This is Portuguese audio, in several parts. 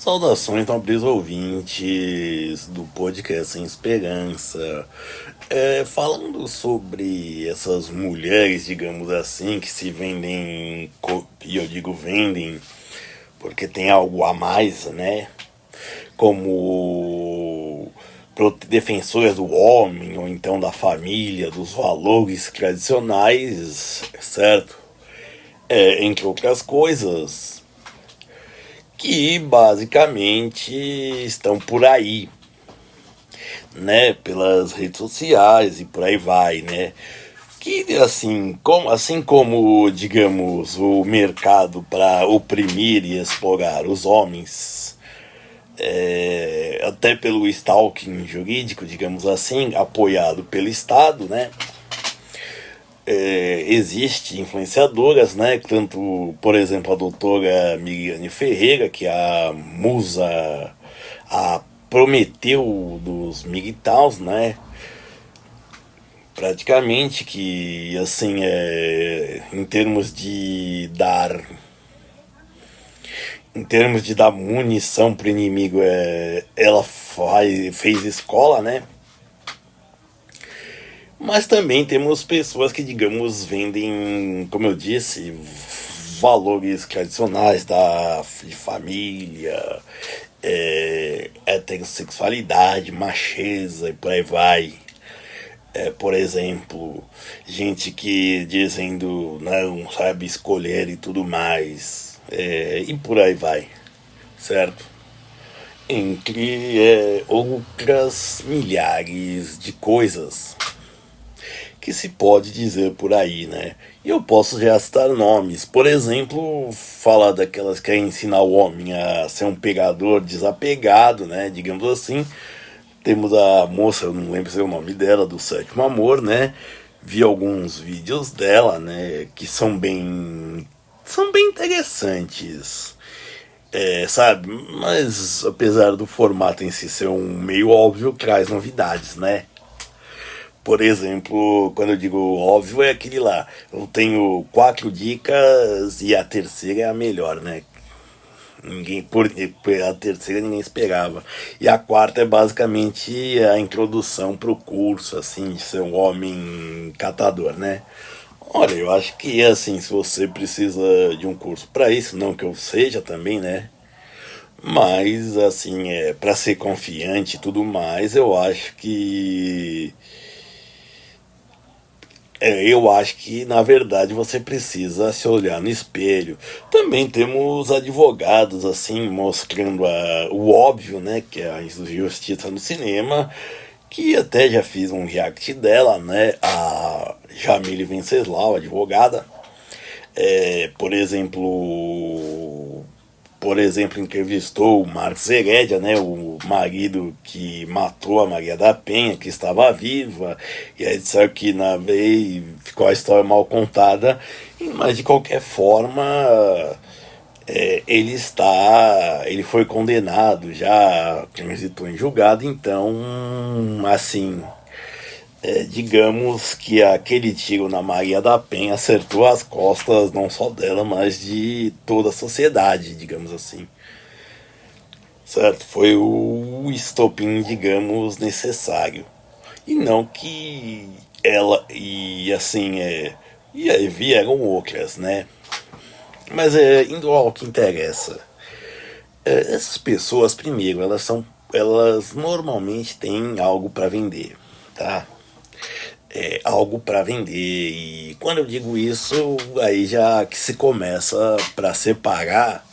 Saudações, nobres ouvintes do podcast Sem Esperança. Falando sobre essas mulheres, digamos assim, que se vendem, e eu digo vendem porque tem algo a mais, né? Como defensoras do homem, ou então da família, dos valores tradicionais, certo? Entre outras coisas que basicamente estão por aí, né, pelas redes sociais e por aí vai, né, que assim como digamos o mercado para oprimir e explorar os homens, até pelo stalking jurídico, digamos assim, apoiado pelo Estado, né, existe influenciadoras, né? Tanto, por exemplo, a doutora Miriane Ferreira, que é a musa, a Prometeu dos militaus, né? Praticamente que, assim, em termos de dar munição pro inimigo, ela fez escola, né? Mas também temos pessoas que, digamos, vendem, como eu disse, valores tradicionais de família, heterossexualidade, macheza e por aí vai. Por exemplo, gente que dizendo não sabe escolher e tudo mais. E por aí vai, certo? Entre outras milhares de coisas que se pode dizer por aí, né? E eu posso já citar nomes. Por exemplo, falar daquelas que querem ensinar o homem a ser um pegador desapegado, né? Digamos assim. Temos a moça, eu não lembro se é o nome dela, do Sétimo Amor, né? Vi alguns vídeos dela, né? Que são bem interessantes. Sabe? Mas apesar do formato em si ser um meio óbvio, traz novidades, né? Por exemplo, quando eu digo óbvio, é aquele lá. Eu tenho 4 dicas e a terceira é a melhor, né? Por a terceira ninguém esperava. E a quarta é basicamente a introdução pro curso, assim, de ser um homem catador, né? Olha, eu acho que assim, se você precisa de um curso para isso, não que eu seja também, né? Mas assim, para ser confiante e tudo mais, eu acho que na verdade você precisa se olhar no espelho. Também temos advogados assim mostrando o óbvio, né, que é a injustiça no cinema, que até já fiz um react dela, né, a Jamile Venceslau, advogada. Por exemplo, entrevistou o Marcos Herédia, né, o marido que matou a Maria da Penha, que estava viva, e aí disseram que na vez ficou a história mal contada, mas de qualquer forma ele foi condenado já, transitou em julgado, então, assim, digamos que aquele tiro na Maria da Penha acertou as costas não só dela, mas de toda a sociedade, digamos assim. Certo? Foi o estopim, digamos, necessário. E não que ela. E assim, e aí vieram outras, né? Mas indo ao que interessa. Essas pessoas, primeiro, Elas normalmente têm algo para vender, tá? Algo para vender. E quando eu digo isso, aí já que se começa para separar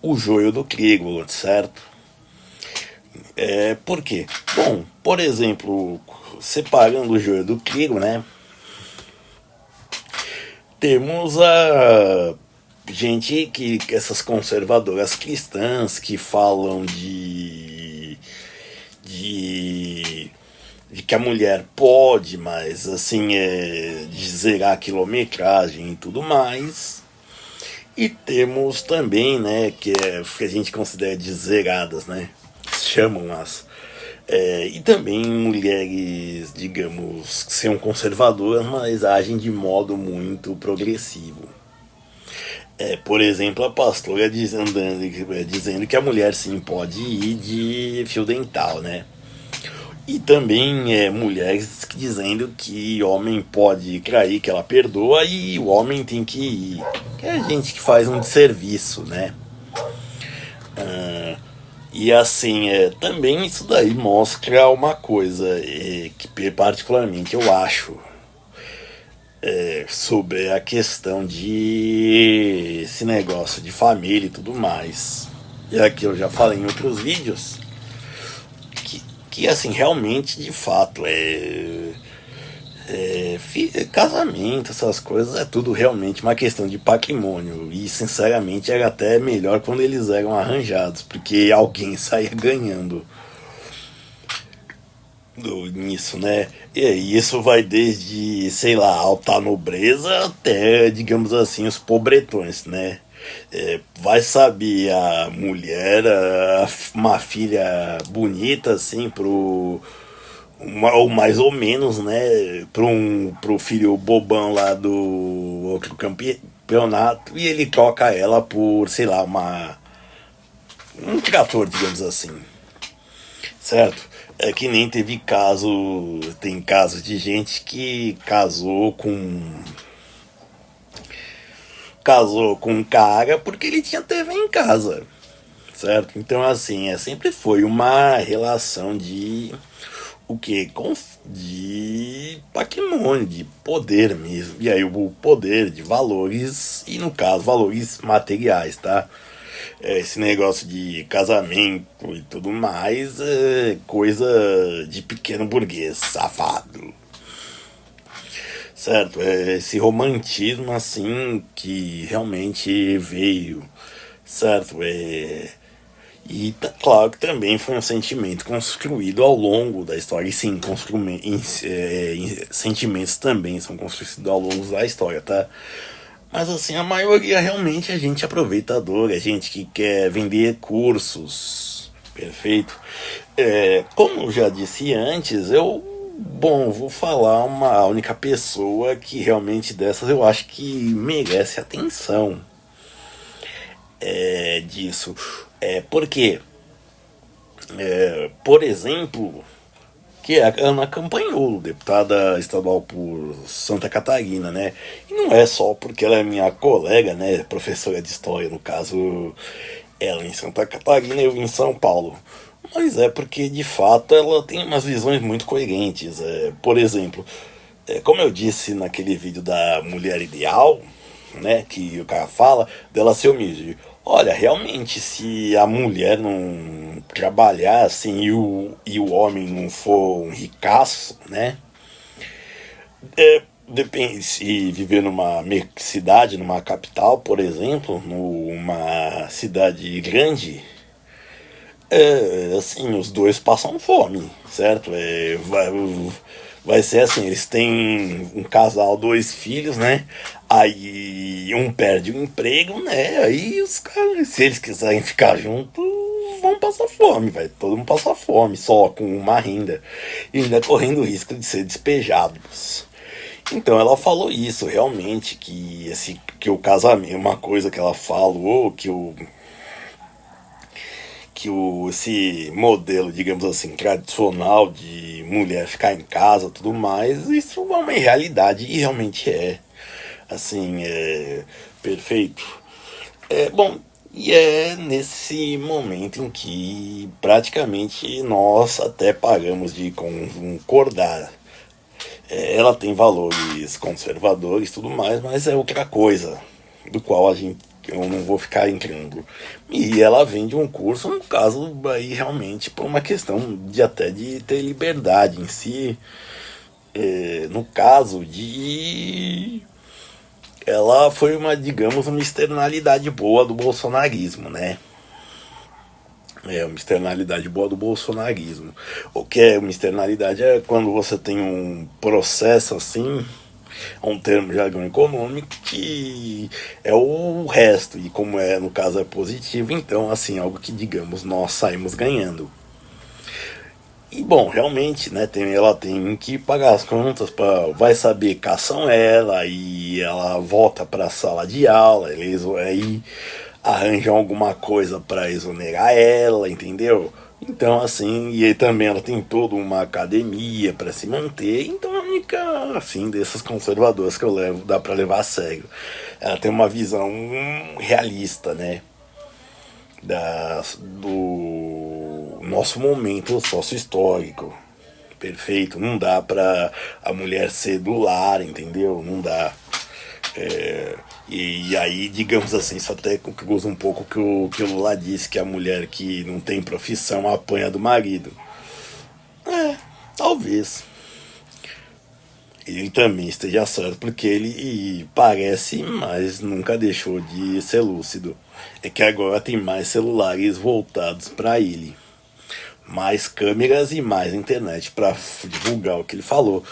o joio do trigo, certo? Por quê? Bom, por exemplo, separando o joio do trigo, né? Temos a gente essas conservadoras cristãs que falam de de que a mulher pode, mas assim, de zerar a quilometragem e tudo mais. E temos também, né, que a gente considera de zeradas, né, chamam as. E também mulheres, digamos, que são conservadoras, mas agem de modo muito progressivo. Por exemplo, a pastora dizendo que a mulher sim pode ir de fio dental, né? E também mulheres dizendo que homem pode trair, que ela perdoa, e o homem tem que ir. Que é a gente que faz um desserviço, né? E assim, também isso daí mostra uma coisa que particularmente eu acho sobre a questão de esse negócio de família e tudo mais. E aqui eu já falei em outros vídeos que assim, realmente, de fato, casamento, essas coisas, é tudo realmente uma questão de patrimônio. E sinceramente era até melhor quando eles eram arranjados, porque alguém saía ganhando nisso, né? E isso vai desde, sei lá, alta nobreza até, digamos assim, os pobretões, né? Vai saber a mulher, uma filha bonita, assim, ou mais ou menos, né? Pro filho bobão lá do outro campeonato, e ele troca ela por, sei lá, um trator, digamos assim, certo? É que nem teve caso, tem casos de gente que casou com um cara porque ele tinha TV em casa, certo? Então assim, sempre foi uma relação de o que? De patrimônio, de poder mesmo. E aí o poder de valores, e no caso, valores materiais, tá? Esse negócio de casamento e tudo mais é coisa de pequeno burguês, safado. Certo? Esse romantismo assim que realmente veio, certo? E claro que também foi um sentimento construído ao longo da história. E sim, sentimentos também são construídos ao longo da história, tá? Mas assim, a maioria realmente é gente aproveitadora, é gente que quer vender cursos. Perfeito. Como eu já disse antes, vou falar uma única pessoa que realmente dessas eu acho que merece atenção disso. Porque, por exemplo, que é a Ana Campanholo, deputada estadual por Santa Catarina, né? E não é só porque ela é minha colega, né? Professora de história, no caso, ela em Santa Catarina e eu em São Paulo. Mas é porque, de fato, ela tem umas visões muito coerentes. Por exemplo, como eu disse naquele vídeo da mulher ideal, né, que o cara fala, dela ser humilde. Olha, realmente, se a mulher não trabalhar assim e o homem não for um ricaço, né? Depende se viver numa cidade, numa capital, por exemplo, numa cidade grande, assim, os dois passam fome, certo? Vai ser assim, eles têm um casal, dois filhos, né? Aí um perde o emprego, né? Aí os caras, se eles quiserem ficar juntos, vão passar fome, vai todo mundo passar fome, só com uma renda. E ainda correndo o risco de ser despejados. Então ela falou isso, realmente, que o casamento, uma coisa que ela falou, esse modelo, digamos assim, tradicional de mulher ficar em casa tudo mais, isso é uma realidade e realmente é. Assim, perfeito. Bom, e é nesse momento em que praticamente nós até pagamos de concordar. Ela tem valores conservadores e tudo mais, mas é outra coisa, do qual eu não vou ficar entrando. E ela vende um curso, no caso, aí realmente por uma questão de até de ter liberdade em si. No caso de. Ela foi digamos, uma externalidade boa do bolsonarismo, né? Uma externalidade boa do bolsonarismo. O que é uma externalidade é quando você tem um processo assim, um termo jargão econômico, que é o resto, e como no caso é positivo, então assim, algo que digamos nós saímos ganhando. E bom, realmente, né, ela tem que pagar as contas, vai saber caçam ela e ela volta para a sala de aula, eles aí arranjam alguma coisa para exonerar ela, entendeu? Então assim, e aí também ela tem toda uma academia para se manter, então é a única assim dessas conservadoras que eu levo, dá para levar a sério. Ela tem uma visão realista, né? Do nosso momento sócio-histórico. Perfeito, não dá pra a mulher ser do lar, entendeu? Não dá. E aí, digamos assim, isso até usa um pouco que o Lula disse, que a mulher que não tem profissão apanha do marido. É, talvez. Ele também esteja certo, porque ele parece, mas nunca deixou de ser lúcido. É que agora tem mais celulares voltados para ele, mais câmeras e mais internet para divulgar o que ele falou.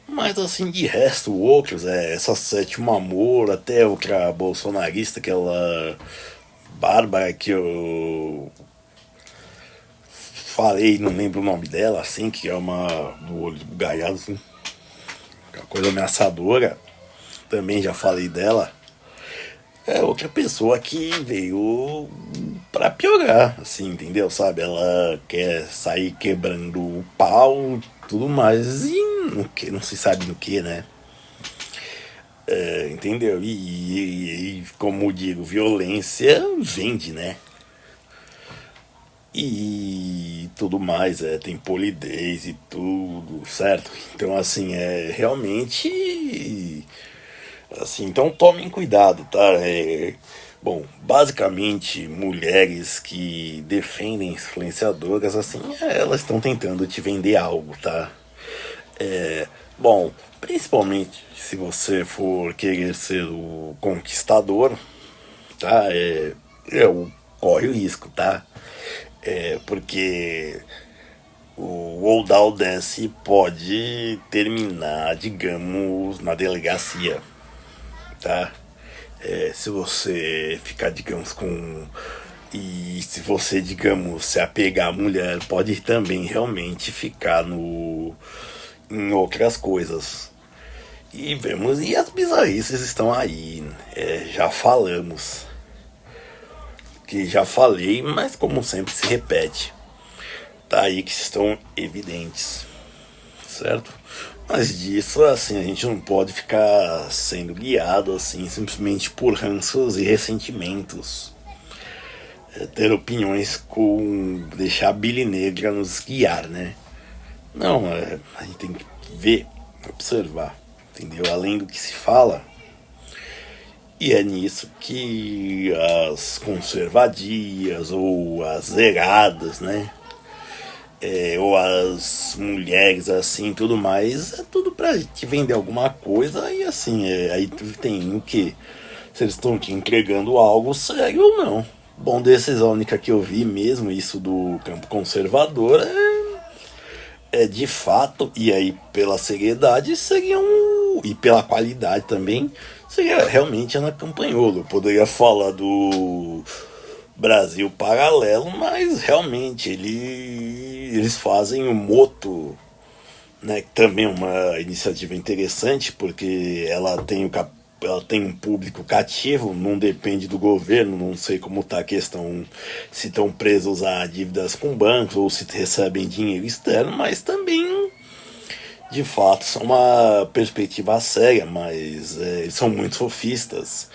Mas assim, de resto, outros, essa Sétimo Amor, até outra bolsonarista, aquela Bárbara que eu falei, não lembro o nome dela, assim, que é uma do olho gaiado, assim, uma coisa ameaçadora. Também já falei dela. É outra pessoa que veio pra piorar, assim, entendeu? Sabe? Ela quer sair quebrando o pau, tudo mais, e não se sabe no que, né? Entendeu? Como digo, violência vende, né? E tudo mais, tem polidez e tudo, certo? Então, assim, realmente. Assim, então tomem cuidado, tá? Bom, basicamente, mulheres que defendem influenciadoras, assim, elas estão tentando te vender algo, tá? Bom, principalmente se você for querer ser o conquistador, tá? Corre o risco, tá? Porque o Oldal Dance pode terminar, digamos, na delegacia, tá? Se você ficar, digamos, com. E se você, digamos, se apegar à mulher, pode também realmente ficar em outras coisas. E vemos, e as bizarrices estão aí. Já falamos. Que já falei, mas como sempre se repete. Tá aí que estão evidentes. Certo? Mas disso, assim, a gente não pode ficar sendo guiado, assim, simplesmente por ranços e ressentimentos. Ter opiniões com deixar a Billy Negra nos guiar, né? Não, a gente tem que ver, observar, entendeu? Além do que se fala. E é nisso que as conservadias ou as zeradas, né? Ou as mulheres assim, tudo mais, é tudo pra te vender alguma coisa e assim, aí tu tem o que? Se eles estão te entregando algo sério ou não. Bom, desses a única que eu vi mesmo, isso do campo conservador, é de fato, e aí pela seriedade seria e pela qualidade também, seria realmente Ana Campanholo. Eu poderia falar do Brasil Paralelo, mas realmente eles fazem o Moto, né, que também é uma iniciativa interessante, porque ela tem um público cativo, não depende do governo, não sei como está a questão, se estão presos a dívidas com bancos ou se recebem dinheiro externo, mas também, de fato, são uma perspectiva séria, mas eles são muito sofistas.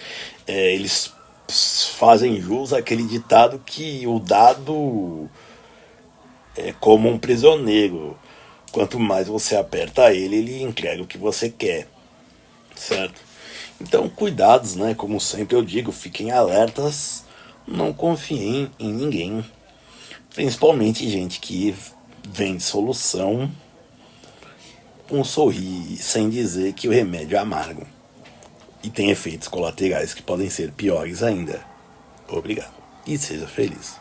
Eles fazem jus àquele ditado que o dado é como um prisioneiro. Quanto mais você aperta ele, ele entrega o que você quer, certo? Então, cuidados, né? Como sempre eu digo, fiquem alertas, não confiem em ninguém, principalmente gente que vende solução com um sorrir, sem dizer que o remédio é amargo e tem efeitos colaterais que podem ser piores ainda. Obrigado e seja feliz.